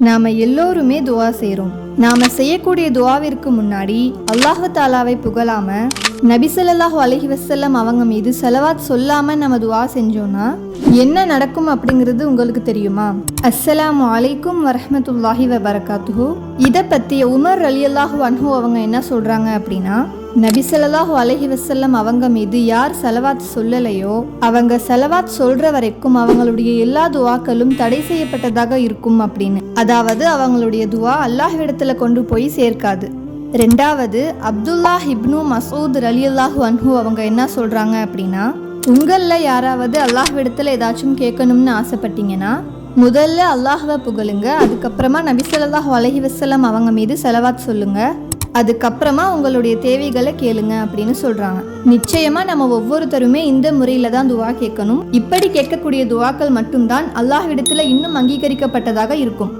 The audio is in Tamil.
நாம எல்லோருமே துவா செய்கிறோம். நாம செய்யக்கூடிய துவாவிற்கு முன்னாடி அல்லாஹ் தாலாவை புகழாம நபி ஸல்லல்லாஹு அலைஹி வஸல்லம் அவங்க மீது ஸலவாத் சொல்லாம நம்ம துவா செஞ்சோம்னா என்ன நடக்கும் அப்படிங்கிறது உங்களுக்கு தெரியுமா? அஸ்ஸலாமு அலைக்கும் வரஹ்மத்துல்லாஹி வபரகாத்துஹு. இதை பற்றி உமர் ரலியல்லாஹு அன்ஹு அவங்க என்ன சொல்றாங்க அப்படின்னா, நபி ஸல்லல்லாஹு அலைஹி வஸல்லம் அவங்க மீது யார் ஸலவாத் சொல்லலையோ அவங்க ஸலவாத் சொல்ற வரைக்கும் அவங்களுடைய எல்லா துவாக்களும் தடை செய்யப்பட்டதாக இருக்கும் அப்படின்னு. அதாவது அவங்களுடைய துவா அல்லாஹ்விடத்துல கொண்டு போய் சேர்க்காது. ரெண்டாவது, அப்துல்லாஹ் இப்னு மசூத் ரலியல்லாஹு அன்ஹு அவங்க என்ன சொல்றாங்க அப்படின்னா, உங்களில் யாராவது அல்லாஹ்விடத்துல ஏதாச்சும் கேட்கணும்னு ஆசைப்பட்டீங்கன்னா முதல்ல அல்லாஹ்வை புகழுங்க, அதுக்கப்புறமா நபி ஸல்லல்லாஹு அலைஹி வஸல்லம் அவங்க மீது ஸலவாத் சொல்லுங்க, அதுக்கப்புறமா உங்களுடைய தேவைகளை கேளுங்க அப்படின்னு சொல்றாங்க. நிச்சயமா நம்ம ஒவ்வொருத்தருமே இந்த முறையில தான் துவா கேட்கணும். இப்படி கேட்கக்கூடிய துவாக்கள் மட்டும்தான் அல்லாஹ்விடத்துல இன்னும் அங்கீகரிக்கப்பட்டதாக இருக்கும்.